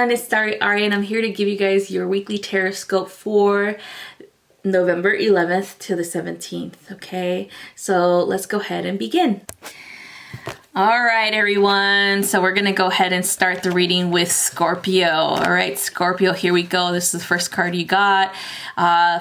everyone, it's StariAri and I'm here to give you guys your weekly Tarotscope for November 11th to the 17th, okay? So let's go ahead and begin. All right, everyone. So we're going to go ahead and start the reading with Scorpio. All right, Scorpio, here we go. This is the first card you got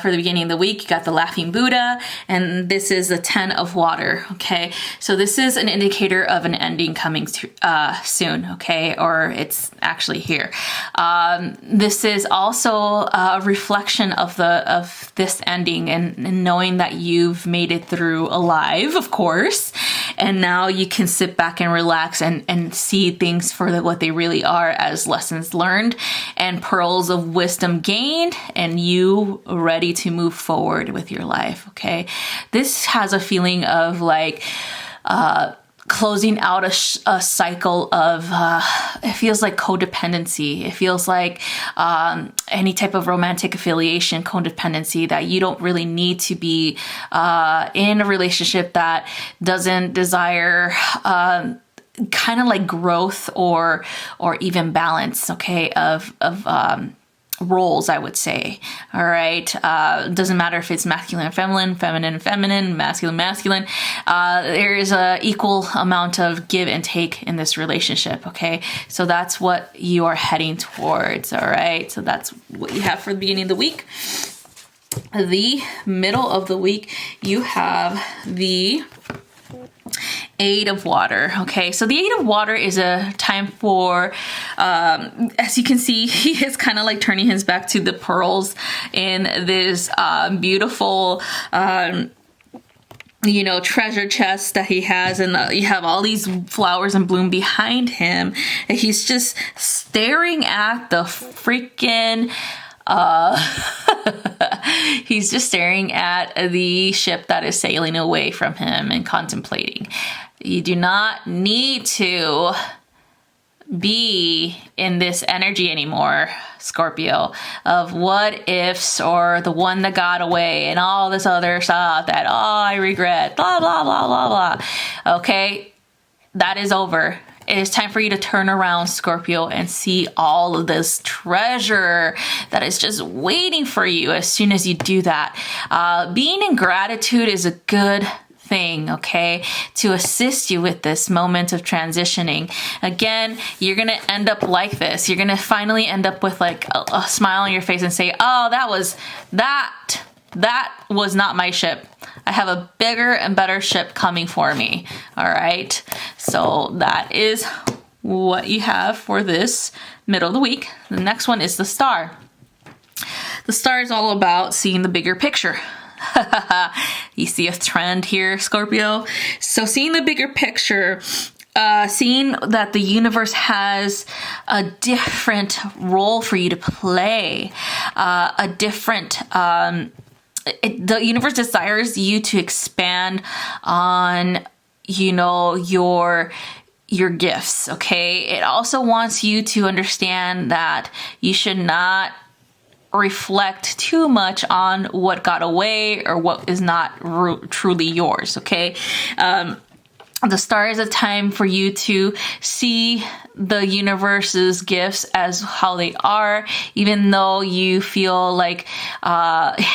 for the beginning of the week. You got the Laughing Buddha, and this is the 10 of water, okay? So this is an indicator of an ending coming soon, okay? Or it's actually here. This is also a reflection of this ending and knowing that you've made it through alive, of course, and now you can sit back and relax and see things for what they really are as lessons learned and pearls of wisdom gained, and you ready to move forward with your life, okay? This has a feeling of like closing out a cycle of, it feels like codependency. It feels like any type of romantic affiliation, codependency, that you don't really need to be in a relationship that doesn't desire kind of like growth or even balance, okay, of roles, I would say. All right. Doesn't matter if it's masculine and feminine, feminine and feminine, masculine, masculine. There is a equal amount of give and take in this relationship. Okay. So that's what you are heading towards. All right. So that's what you have for the beginning of the week. The middle of the week, you have the 8 of water. Okay, so the 8 of water is a time for, as you can see, he is kind of like turning his back to the pearls in this beautiful, treasure chest that he has, and you have all these flowers and bloom behind him, and he's just staring at the freaking he's just staring at the ship that is sailing away from him and contemplating. You do not need to be in this energy anymore, Scorpio, of what ifs or the one that got away and all this other stuff that, I regret, blah, blah, blah, blah, blah. Okay, that is over. It is time for you to turn around, Scorpio, and see all of this treasure that is just waiting for you as soon as you do that. Being in gratitude is a good thing, okay, to assist you with this moment of transitioning. Again, you're going to end up like this. You're going to finally end up with like a smile on your face and say, oh, that was not my ship. I have a bigger and better ship coming for me. All right. So that is what you have for this middle of the week. The next one is the star. The star is all about seeing the bigger picture. You see a trend here, Scorpio? So seeing the bigger picture, seeing that the universe has a different role for you to play, a different, the universe desires you to expand on, your gifts, okay? It also wants you to understand that you should not reflect too much on what got away or what is not truly yours, okay? The star is a time for you to see the universe's gifts as how they are, even though you feel like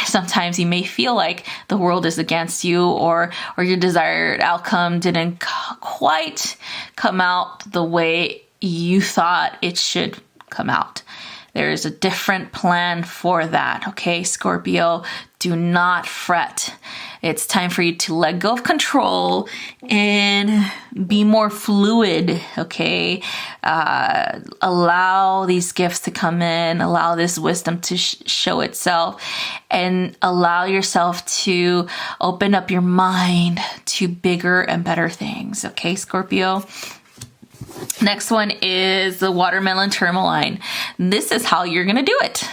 sometimes you may feel like the world is against you or your desired outcome didn't quite come out the way you thought it should come out. There is a different plan for that, okay, Scorpio? Do not fret. It's time for you to let go of control and be more fluid, okay? Allow these gifts to come in, allow this wisdom to show itself, and allow yourself to open up your mind to bigger and better things, okay, Scorpio? Next one is the watermelon tourmaline. This is how you're going to do it.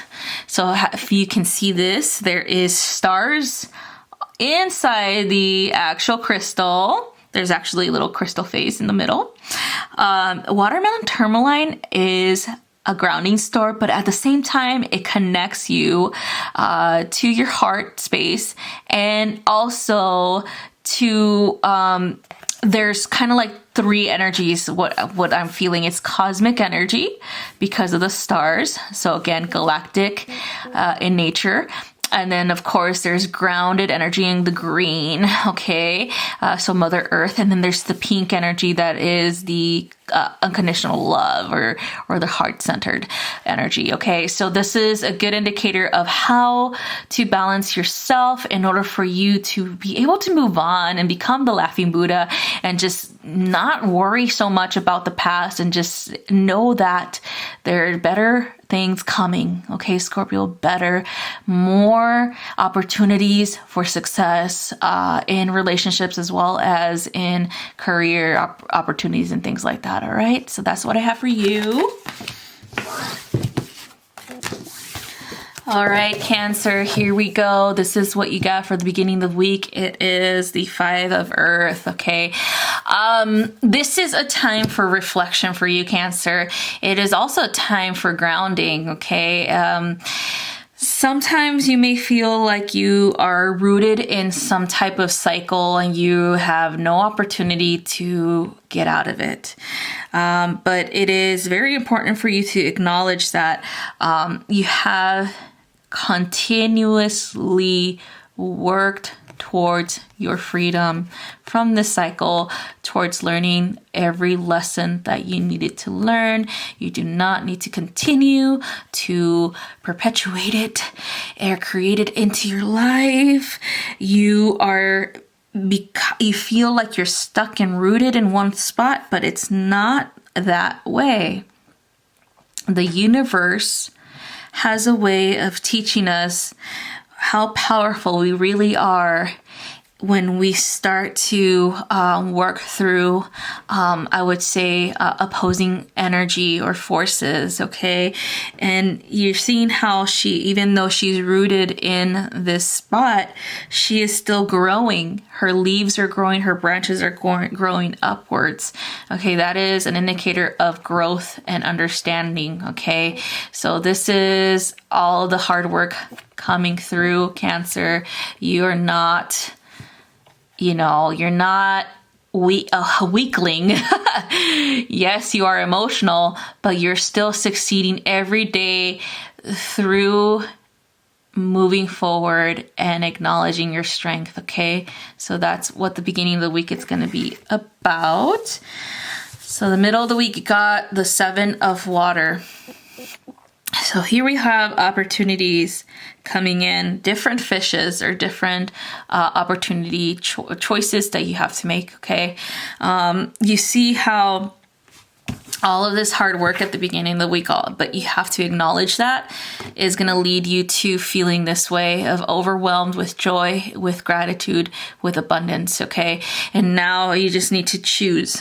So if you can see this, there is stars inside the actual crystal. There's actually a little crystal face in the middle. Watermelon tourmaline is a grounding store, but at the same time, it connects you to your heart space, and also to there's kind of like three energies. What I'm feeling is cosmic energy because of the stars. So again, galactic in nature. And then, of course, there's grounded energy in the green, okay? So Mother Earth. And then there's the pink energy that is the unconditional love or the heart-centered energy, okay? So this is a good indicator of how to balance yourself in order for you to be able to move on and become the laughing Buddha and just not worry so much about the past and just know that there are better things coming, okay, Scorpio? Better, more opportunities for success in relationships as well as in career opportunities and things like that, all right? So that's what I have for you. All right, Cancer, here we go. This is what you got for the beginning of the week. It is the Five of Earth, okay? This is a time for reflection for you, Cancer. It is also a time for grounding, okay? Sometimes you may feel like you are rooted in some type of cycle and you have no opportunity to get out of it. But it is very important for you to acknowledge that you have continuously worked towards your freedom from this cycle, towards learning every lesson that you needed to learn. You do not need to continue to perpetuate it or create it into your life. You feel like you're stuck and rooted in one spot, but it's not that way. The universe has a way of teaching us how powerful we really are when we start to work through, I would say, opposing energy or forces, okay? And you're seeing how she, even though she's rooted in this spot, she is still growing. Her leaves are growing, her branches are growing upwards, okay? That is an indicator of growth and understanding, okay? So this is all the hard work coming through, Cancer. You're not... you're not a weakling. Yes, you are emotional, but you're still succeeding every day through moving forward and acknowledging your strength, okay? So that's what the beginning of the week is going to be about. So the middle of the week, you got the Seven of Water. So here we have opportunities coming in, different fishes or different opportunity choices that you have to make, okay? You see how all of this hard work at the beginning of the week, but you have to acknowledge that is going to lead you to feeling this way of overwhelmed with joy, with gratitude, with abundance, okay? And now you just need to choose.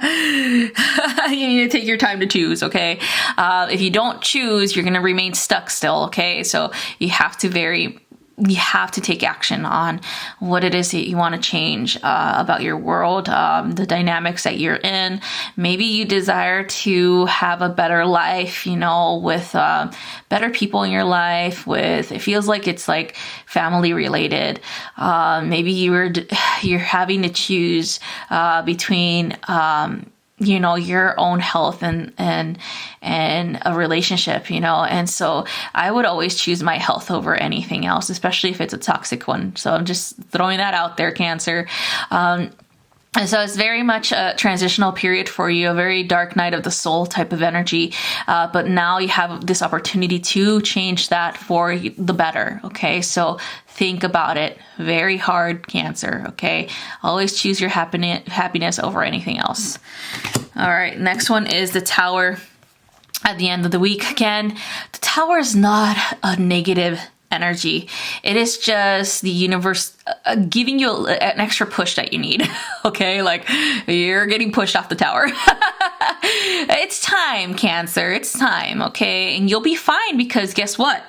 You need to take your time to choose, okay? If you don't choose, you're going to remain stuck still, okay? So you have to take action on what it is that you want to change about your world, the dynamics that you're in. Maybe you desire to have a better life, with better people in your life, it feels like it's like family related. Maybe you're having to choose between your own health and a relationship, and so I would always choose my health over anything else, especially if it's a toxic one. So I'm just throwing that out there, Cancer. And so it's very much a transitional period for you, a very dark night of the soul type of energy. But now you have this opportunity to change that for the better. Okay. So think about it very hard, Cancer. Okay. Always choose your happiness over anything else. All right. Next one is the Tower. At the end of the week, again, the Tower is not a negative energy. It is just the universe giving you an extra push that you need. Okay, like you're getting pushed off the tower. It's time, Cancer. It's time. Okay, and you'll be fine because guess what?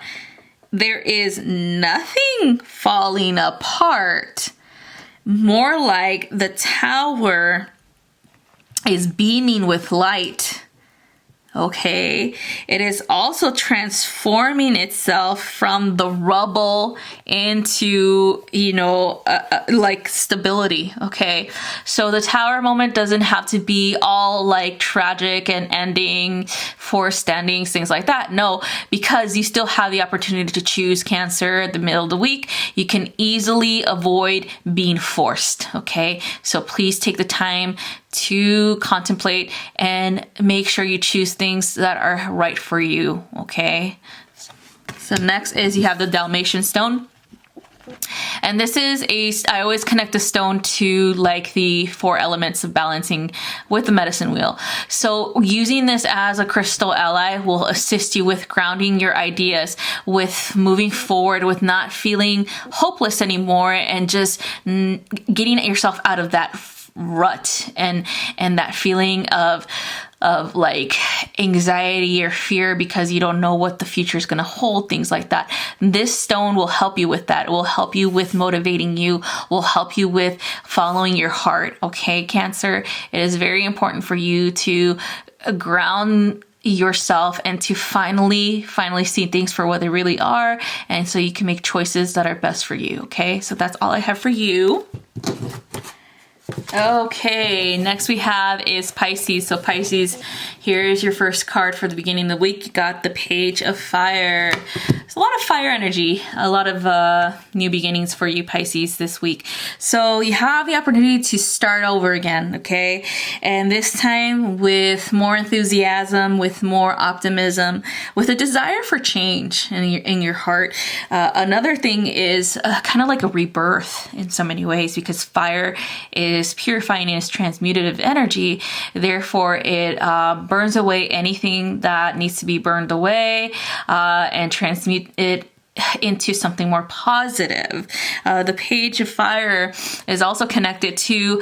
There is nothing falling apart. More like the tower is beaming with light. Okay, it is also transforming itself from the rubble into, like stability. Okay, so the Tower moment doesn't have to be all like tragic and ending, forced standings, things like that. No, because you still have the opportunity to choose, Cancer, at the middle of the week. You can easily avoid being forced. Okay, so please take the time to contemplate and make sure you choose things that are right for you. Okay, so next is you have the Dalmatian stone. And this is I always connect the stone to like the 4 elements of balancing with the medicine wheel. So using this as a crystal ally will assist you with grounding your ideas, with moving forward, with not feeling hopeless anymore, and just getting yourself out of that rut and that feeling of like anxiety or fear because you don't know what the future is going to hold, things like that. This stone will help you with that. It will help you with motivating you, will help you with following your heart. Okay, Cancer, it is very important for you to ground yourself and to finally see things for what they really are, and so you can make choices that are best for you. Okay, so that's all I have for you. Okay, next we have is Pisces. So Pisces, here's your first card for the beginning of the week. You got the Page of Fire. There's a lot of fire energy, a lot of new beginnings for you, Pisces, this week. So you have the opportunity to start over again, okay? And this time with more enthusiasm, with more optimism, with a desire for change in your heart. Another thing is kind of like a rebirth in so many ways, because fire is purifying, is transmutative energy. Therefore, it burns away anything that needs to be burned away and transmute it into something more positive. The Page of Fire is also connected to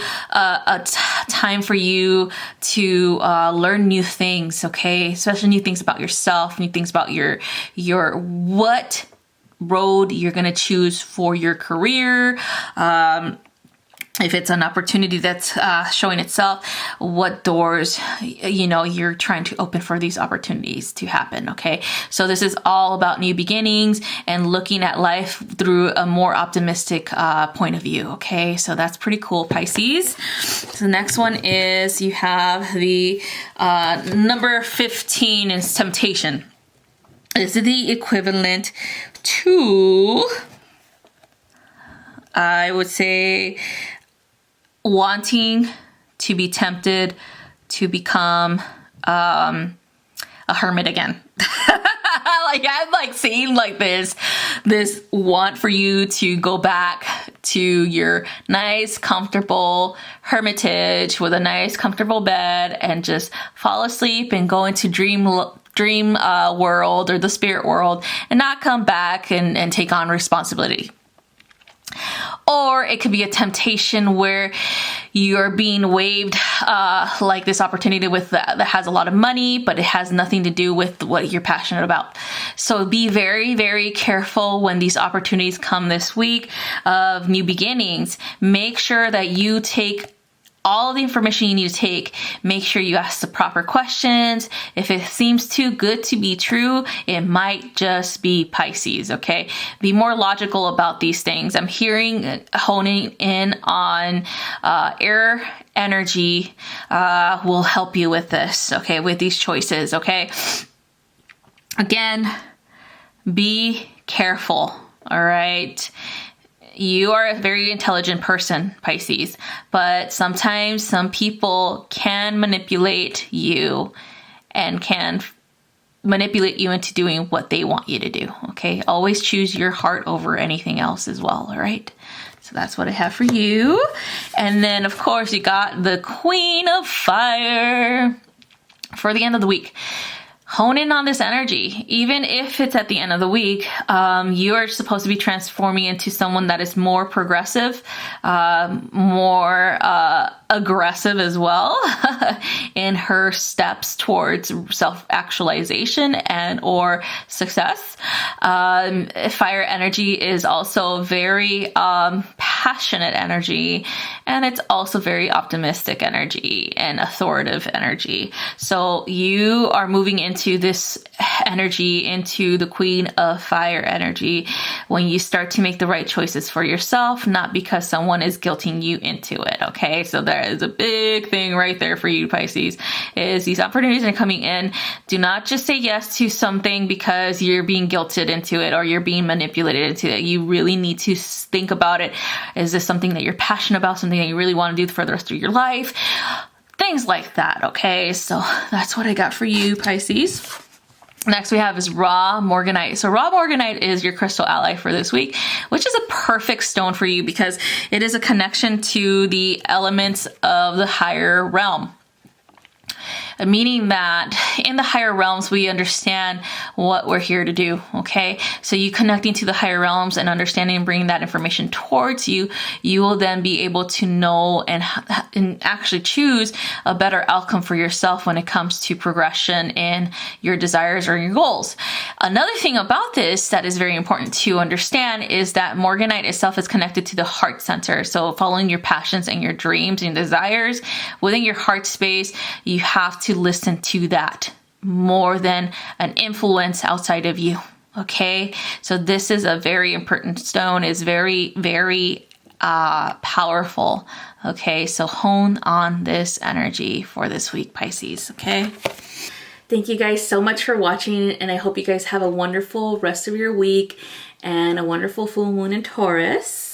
time for you to learn new things, okay? Especially new things about yourself, new things about your what road you're going to choose for your career. If it's an opportunity that's showing itself, what doors, you're trying to open for these opportunities to happen, okay? So this is all about new beginnings and looking at life through a more optimistic point of view, okay? So that's pretty cool, Pisces. So the next one is you have the number 15 is Temptation. This is the equivalent to, I would say, wanting to be tempted to become a hermit again. Like I'm like seeing like this want for you to go back to your nice, comfortable hermitage with a nice, comfortable bed and just fall asleep and go into dream world or the spirit world and not come back and take on responsibility. Or it could be a temptation where you're being waved like this opportunity with that has a lot of money, but it has nothing to do with what you're passionate about. So be very, very careful when these opportunities come this week of new beginnings. Make sure that you take all the information you need to take. Make sure you ask the proper questions. If it seems too good to be true, it might just be Pisces, okay? Be more logical about these things. I'm honing in on air energy will help you with this, okay? With these choices, okay? Again, be careful, all right? You are a very intelligent person, Pisces, but sometimes some people can manipulate you and can manipulate you into doing what they want you to do, okay? Always choose your heart over anything else as well, all right? So that's what I have for you. And then, of course, you got the Queen of Fire for the end of the week. Hone in on this energy. Even if it's at the end of the week, you are supposed to be transforming into someone that is more progressive, more aggressive as well in her steps towards self-actualization and or success. Fire energy is also very passionate energy, and it's also very optimistic energy and authoritative energy. So you are moving into this energy, into the Queen of Fire energy, when you start to make the right choices for yourself, not because someone is guilting you into it. Okay, so there is a big thing right there for you, Pisces, is these opportunities are coming in. Do not just say yes to something because you're being guilted into it or you're being manipulated into it. You really need to think about it. Is this something that you're passionate about, something that you really want to do for the rest of your life? Things like that, okay? So that's what I got for you, Pisces. Next we have is raw morganite. So raw morganite is your crystal ally for this week, which is a perfect stone for you because it is a connection to the elements of the higher realm. Meaning that in the higher realms, we understand what we're here to do, okay? So you connecting to the higher realms and understanding and bringing that information towards you, you will then be able to know and actually choose a better outcome for yourself when it comes to progression in your desires or your goals. Another thing about this that is very important to understand is that morganite itself is connected to the heart center. So following your passions and your dreams and desires within your heart space, you have to listen to that more than an influence outside of you. Okay, so this is a very important stone. Is very, very powerful. Okay, so hone on this energy for this week, Pisces. Okay. Thank you guys so much for watching, and I hope you guys have a wonderful rest of your week and a wonderful full moon in Taurus.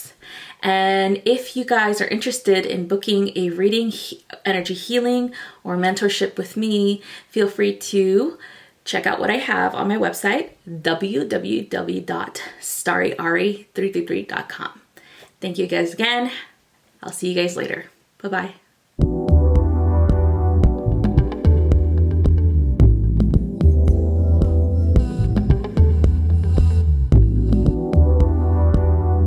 And if you guys are interested in booking a reading, energy healing, or mentorship with me, feel free to check out what I have on my website, www.StariAri333.com. Thank you guys again. I'll see you guys later. Bye-bye.